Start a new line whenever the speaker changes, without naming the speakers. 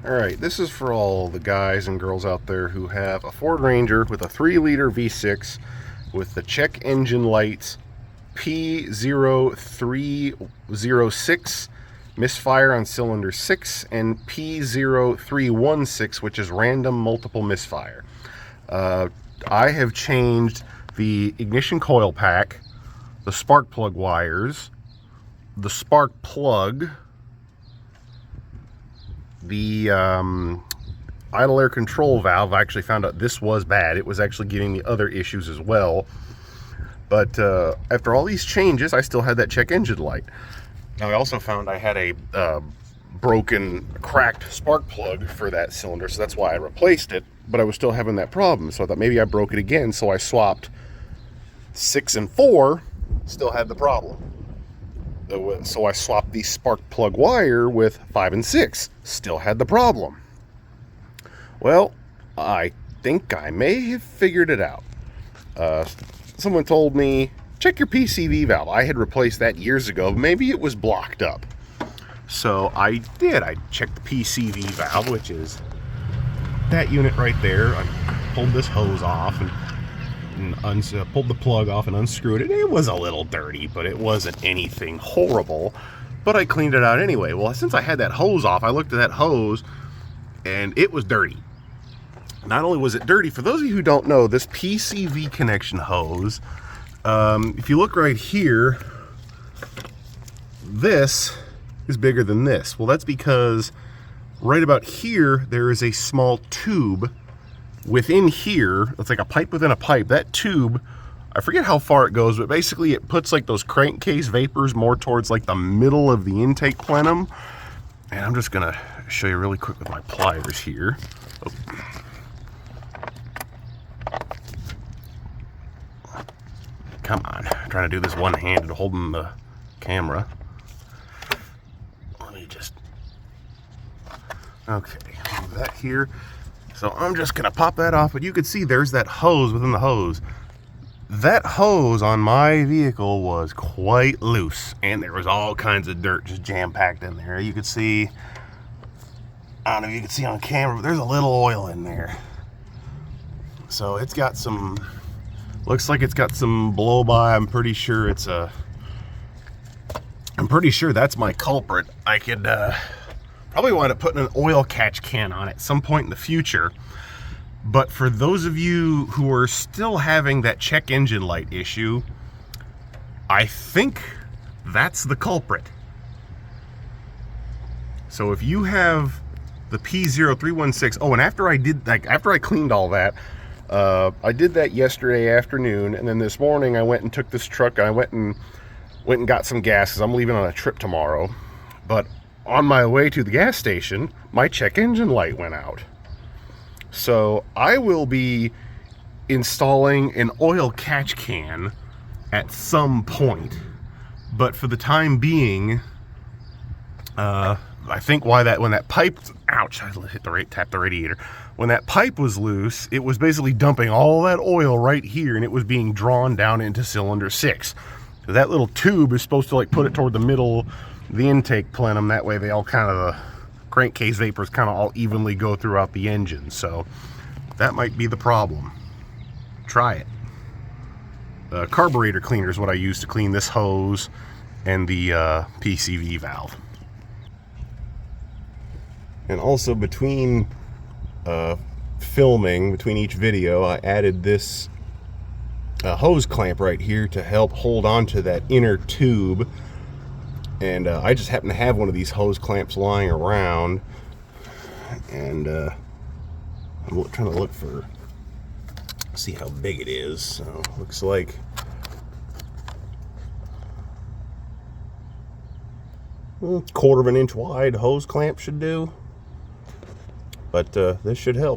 Alright, this is for all the guys and girls out there who have a Ford Ranger with a 3-liter V6 with the check engine lights P0306, misfire on cylinder 6, and P0316, which is random multiple misfire. I have changed the ignition coil pack, the spark plug wires, the spark plug, the idle air control valve. I actually found out this was bad. It was actually giving me other issues as well. But after all these changes, I still had that check engine light. Now I also found I had a broken, cracked spark plug for that cylinder, so that's why I replaced it, but I was still having that problem. So I thought maybe I broke it again, so I swapped 6 and 4, still had the problem. So I swapped the spark plug wire with 5 and 6, still had the problem. Well, I think I may have figured it out. Someone told me, check your PCV valve. I had replaced that years ago. Maybe it was blocked up. So I did. I checked the PCV valve, which is that unit right there. I pulled this hose off and pulled the plug off and unscrewed it. It was a little dirty, but it wasn't anything horrible. But I cleaned it out anyway. Well, since I had that hose off, I looked at that hose and it was dirty. Not only was it dirty, for those of you who don't know, this PCV connection hose, if you look right here, this is bigger than this. Well, that's because right about here, there is a small tube within here. It's like a pipe within a pipe. That tube, I forget how far it goes, but basically it puts like those crankcase vapors more towards like the middle of the intake plenum. And I'm just gonna show you really quick with my pliers here. Oh. Come on, I'm trying to do this one-handed, holding the camera. Let me just, okay, move that here. So I'm just gonna pop that off, but you can see there's that hose within the hose. That hose on my vehicle was quite loose, and there was all kinds of dirt just jam-packed in there. You could see, I don't know if you can see on camera, but there's a little oil in there. So it's got some, looks like it's got some blow-by. I'm pretty sure it's I'm pretty sure that's my culprit. I could probably wind up putting an oil catch can on it at some point in the future. But for those of you who are still having that check engine light issue, I think that's the culprit. So if you have the P0316, oh, and after I cleaned all that, I did that yesterday afternoon, and then this morning I went and took this truck and I went and got some gas because I'm leaving on a trip tomorrow. But on my way to the gas station, my check engine light went out. So I will be installing an oil catch can at some point. But for the time being, I think when that pipe, ouch, I tapped the radiator. When that pipe was loose, it was basically dumping all that oil right here, and it was being drawn down into cylinder 6. That little tube is supposed to like put it toward the middle, the intake plenum. That way they all kind of, the crankcase vapors kind of all evenly go throughout the engine. So that might be the problem. Try it. Carburetor cleaner is what I use to clean this hose and the PCV valve. And also between filming, between each video, I added this hose clamp right here to help hold on to that inner tube. And I just happen to have one of these hose clamps lying around, and I'm trying to look for, see how big it is. So looks like a 1/4 inch wide hose clamp should do, but this should help.